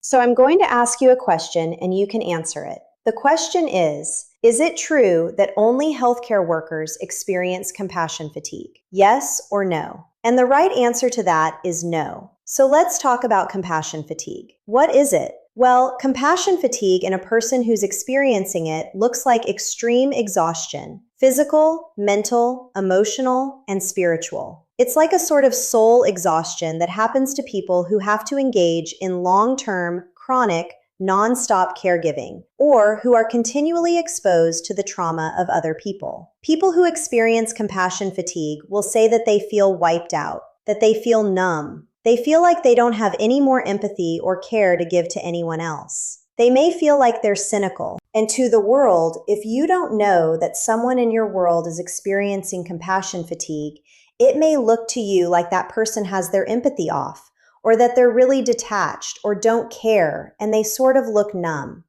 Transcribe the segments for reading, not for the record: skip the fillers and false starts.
So I'm going to ask you a question and you can answer it. The question is it true that only healthcare workers experience compassion fatigue? Yes or no? And the right answer to that is no. So let's talk about compassion fatigue. What is it? Well, compassion fatigue in a person who's experiencing it looks like extreme exhaustion, physical, mental, emotional, and spiritual. It's like a sort of soul exhaustion that happens to people who have to engage in long-term, chronic, non-stop caregiving, or who are continually exposed to the trauma of other people. People who experience compassion fatigue will say that they feel wiped out, that they feel numb. They feel like they don't have any more empathy or care to give to anyone else. They may feel like they're cynical. And to the world, if you don't know that someone in your world is experiencing compassion fatigue, it may look to you like that person has their empathy off, or that they're really detached or don't care, and they sort of look numb.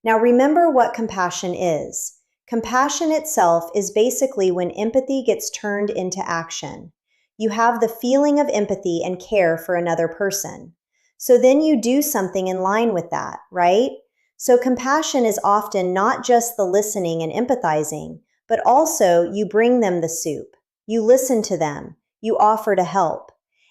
Now remember what compassion is. Compassion itself is basically when empathy gets turned into action. You have the feeling of empathy and care for another person. So then you do something in line with that, right? So compassion is often not just the listening and empathizing, but also you bring them the soup. You listen to them. You offer to help.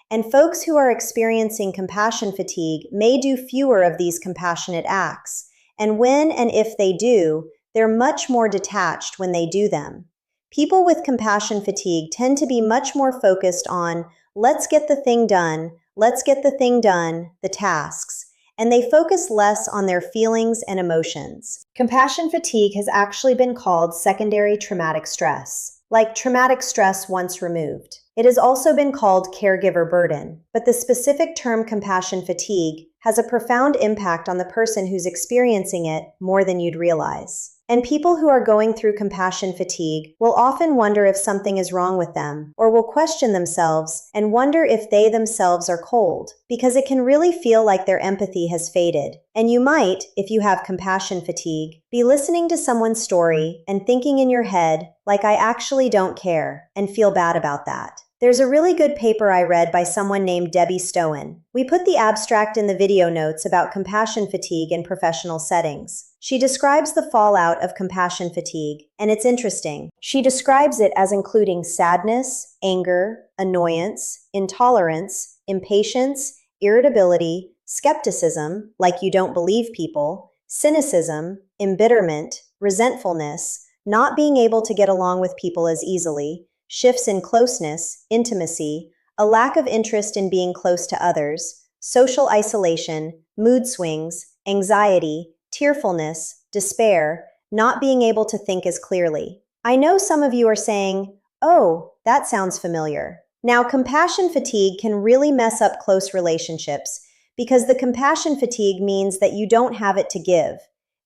And folks who are experiencing compassion fatigue may do fewer of these compassionate acts. And when and if they do, they're much more detached when they do them. People with compassion fatigue tend to be much more focused on, let's get the thing done, the tasks, and they focus less on their feelings and emotions. Compassion fatigue has actually been called secondary traumatic stress, like traumatic stress once removed. It has also been called caregiver burden, but the specific term compassion fatigue has a profound impact on the person who's experiencing it more than you'd realize. And people who are going through compassion fatigue will often wonder if something is wrong with them, or will question themselves and wonder if they themselves are cold, because it can really feel like their empathy has faded. And you might, if you have compassion fatigue, be listening to someone's story and thinking in your head, like, I actually don't care, and feel bad about that. There's a really good paper I read by someone named Debbie Stowen. We put the abstract in the video notes about compassion fatigue in professional settings. She describes the fallout of compassion fatigue, and it's interesting. She describes it as including sadness, anger, annoyance, intolerance, impatience, irritability, skepticism, like you don't believe people, cynicism, embitterment, resentfulness, not being able to get along with people as easily, shifts in closeness, intimacy, a lack of interest in being close to others, social isolation, mood swings, anxiety, tearfulness, despair, not being able to think as clearly. I know some of you are saying, oh, that sounds familiar. Now, compassion fatigue can really mess up close relationships because the compassion fatigue means that you don't have it to give.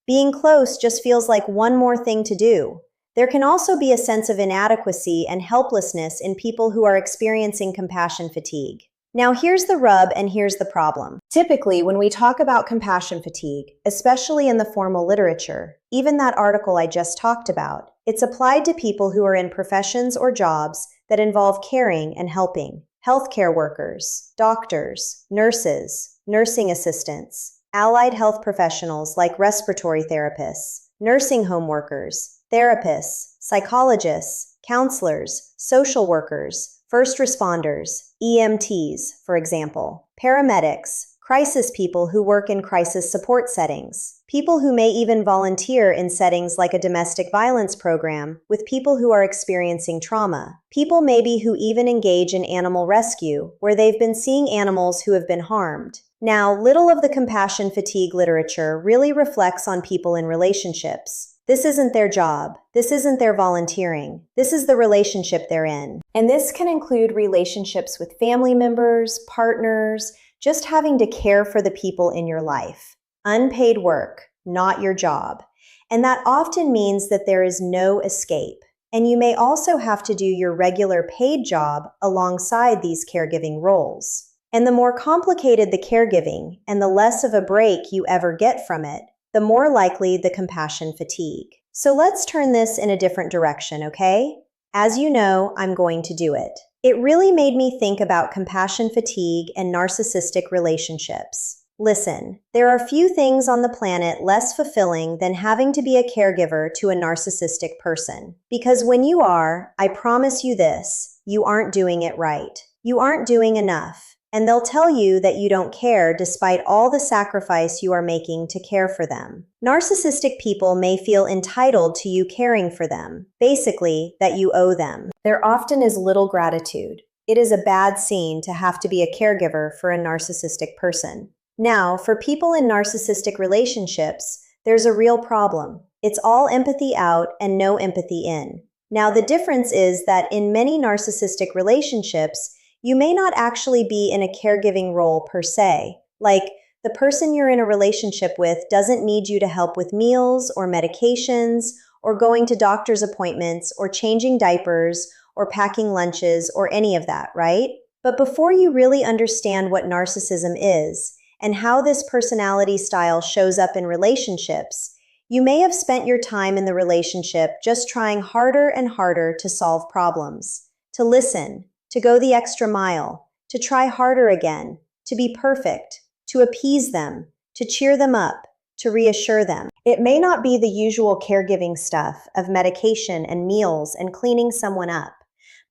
Being close just feels like one more thing to do. There can also be a sense of inadequacy and helplessness in people who are experiencing compassion fatigue. Now, here's the rub and here's the problem. Typically, when we talk about compassion fatigue, especially in the formal literature, even that article I just talked about, it's applied to people who are in professions or jobs that involve caring and helping. Healthcare workers, doctors, nurses, nursing assistants, allied health professionals like respiratory therapists, nursing home workers, therapists, psychologists, counselors, social workers, first responders, EMTs, for example, paramedics, crisis people who work in crisis support settings, people who may even volunteer in settings like a domestic violence program with people who are experiencing trauma, people maybe who even engage in animal rescue, where they've been seeing animals who have been harmed. Now, little of the compassion fatigue literature really reflects on people in relationships. This isn't their job. This isn't their volunteering. This is the relationship they're in. And this can include relationships with family members, partners, just having to care for the people in your life. Unpaid work, not your job. And that often means that there is no escape. And you may also have to do your regular paid job alongside these caregiving roles. And the more complicated the caregiving and the less of a break you ever get from it, the more likely the compassion fatigue. So let's turn this in a different direction, okay? As you know, I'm going to do it. It really made me think about compassion fatigue and narcissistic relationships. Listen, there are few things on the planet less fulfilling than having to be a caregiver to a narcissistic person. Because when you are, I promise you this, you aren't doing it right. You aren't doing enough. And they'll tell you that you don't care despite all the sacrifice you are making to care for them. Narcissistic people may feel entitled to you caring for them, basically, that you owe them. There often is little gratitude. It is a bad scene to have to be a caregiver for a narcissistic person. Now, for people in narcissistic relationships, there's a real problem. It's all empathy out and no empathy in. Now, the difference is that in many narcissistic relationships, you may not actually be in a caregiving role per se. Like, the person you're in a relationship with doesn't need you to help with meals or medications or going to doctor's appointments or changing diapers or packing lunches or any of that, right? But before you really understand what narcissism is and how this personality style shows up in relationships, you may have spent your time in the relationship just trying harder and harder to solve problems, to listen, to go the extra mile, to try harder again, to be perfect, to appease them, to cheer them up, to reassure them. It may not be the usual caregiving stuff of medication and meals and cleaning someone up,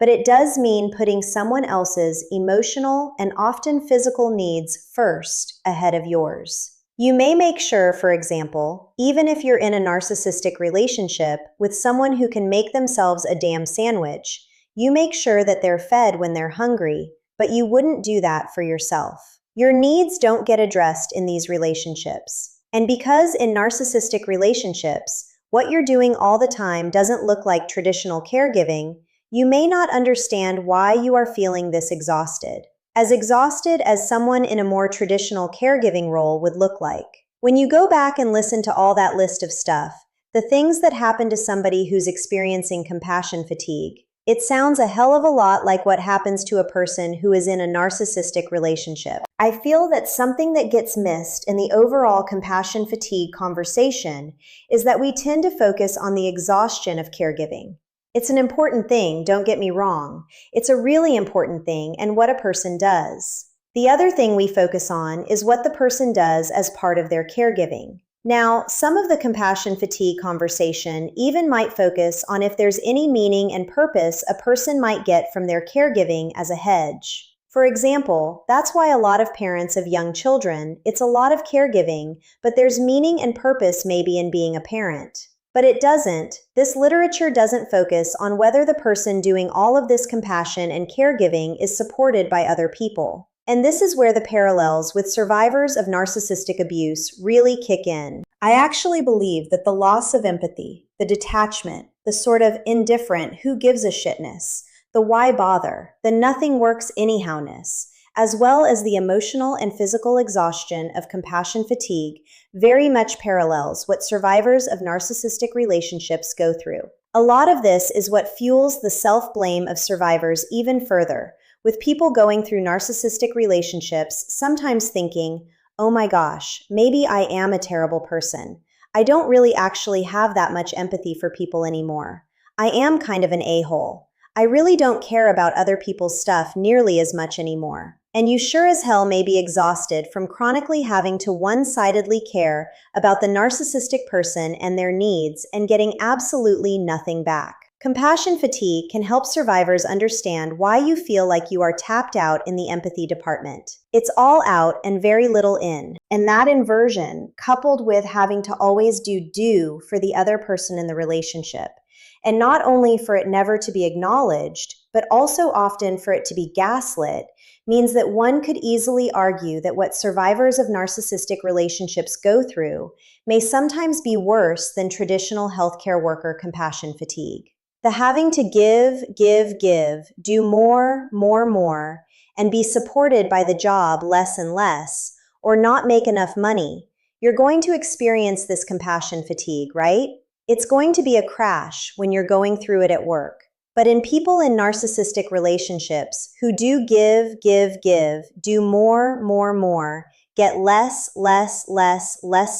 but it does mean putting someone else's emotional and often physical needs first ahead of yours. You may make sure, for example, even if you're in a narcissistic relationship with someone who can make themselves a damn sandwich, you make sure that they're fed when they're hungry, but you wouldn't do that for yourself. Your needs don't get addressed in these relationships. And because in narcissistic relationships, what you're doing all the time doesn't look like traditional caregiving, you may not understand why you are feeling this exhausted as someone in a more traditional caregiving role would look like. When you go back and listen to all that list of stuff, the things that happen to somebody who's experiencing compassion fatigue, it sounds a hell of a lot like what happens to a person who is in a narcissistic relationship. I feel that something that gets missed in the overall compassion fatigue conversation is that we tend to focus on the exhaustion of caregiving. It's an important thing, don't get me wrong. It's a really important thing and what a person does. The other thing we focus on is what the person does as part of their caregiving. Now, some of the compassion fatigue conversation even might focus on if there's any meaning and purpose a person might get from their caregiving as a hedge. For example, that's why a lot of parents of young children, it's a lot of caregiving, but there's meaning and purpose maybe in being a parent. But it doesn't. This literature doesn't focus on whether the person doing all of this compassion and caregiving is supported by other people. And this is where the parallels with survivors of narcissistic abuse really kick in. I actually believe that the loss of empathy, the detachment, the sort of indifferent who gives a shitness, the why bother, the nothing works anyhowness, as well as the emotional and physical exhaustion of compassion fatigue very much parallels what survivors of narcissistic relationships go through. A lot of this is what fuels the self-blame of survivors even further, with people going through narcissistic relationships sometimes thinking, oh my gosh, maybe I am a terrible person. I don't really actually have that much empathy for people anymore. I am kind of an a-hole. I really don't care about other people's stuff nearly as much anymore. And you sure as hell may be exhausted from chronically having to one-sidedly care about the narcissistic person and their needs and getting absolutely nothing back. Compassion fatigue can help survivors understand why you feel like you are tapped out in the empathy department. It's all out and very little in. And that inversion, coupled with having to always do for the other person in the relationship, and not only for it never to be acknowledged, but also often for it to be gaslit, means that one could easily argue that what survivors of narcissistic relationships go through may sometimes be worse than traditional healthcare worker compassion fatigue. The having to give, do more, and be supported by the job less and less, or not make enough money, you're going to experience this compassion fatigue, right? It's going to be a crash when you're going through it at work. But in people in narcissistic relationships who do give, do more, get less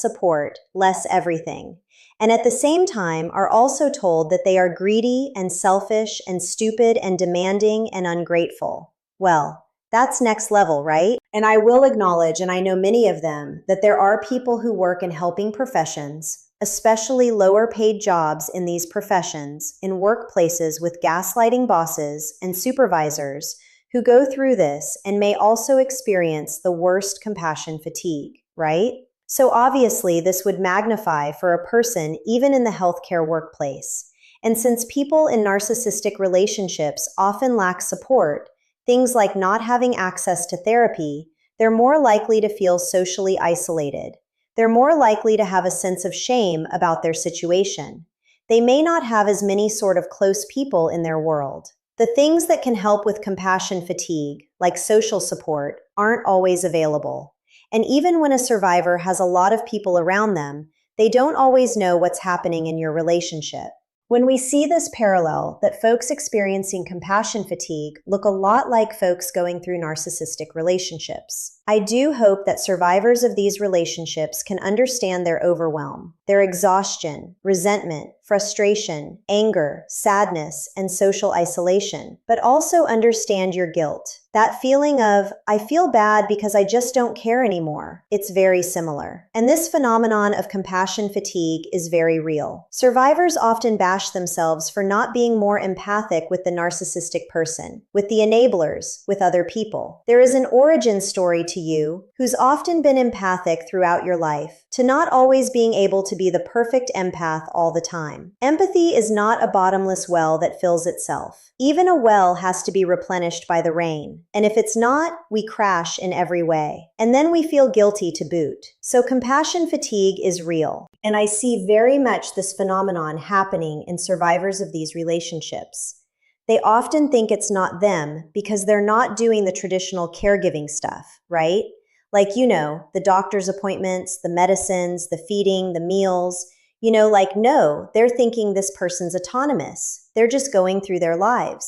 support, less everything, and at the same time are also told that they are greedy and selfish and stupid and demanding and ungrateful, well, That's next level, right? And I will acknowledge, and I know many of them, that there are people who work in helping professions, especially lower paid jobs in these professions, in workplaces with gaslighting bosses and supervisors who go through this and may also experience the worst compassion fatigue, right? So obviously, this would magnify for a person even in the healthcare workplace. And since people in narcissistic relationships often lack support, things like not having access to therapy, they're more likely to feel socially isolated. They're more likely to have a sense of shame about their situation. They may not have as many sort of close people in their world. The things that can help with compassion fatigue, like social support, aren't always available. And even when a survivor has a lot of people around them, they don't always know what's happening in your relationship. When we see this parallel, that folks experiencing compassion fatigue look a lot like folks going through narcissistic relationships. I do hope that survivors of these relationships can understand their overwhelm, their exhaustion, resentment, frustration, anger, sadness, and social isolation, but also understand your guilt. That feeling of, I feel bad because I just don't care anymore. It's very similar. And this phenomenon of compassion fatigue is very real. Survivors often bash themselves for not being more empathic with the narcissistic person, with the enablers, with other people. There is an origin story to you who's often been empathic throughout your life, to not always being able to be the perfect empath all the time. Empathy is not a bottomless well that fills itself. Even a well has to be replenished by the rain. And if it's not, we crash in every way. And then we feel guilty to boot. So compassion fatigue is real. And I see very much this phenomenon happening in survivors of these relationships. They often think it's not them because they're not doing the traditional caregiving stuff, right? Like, the doctor's appointments, the medicines, the feeding, the meals. No, they're thinking this person's autonomous. They're just going through their lives.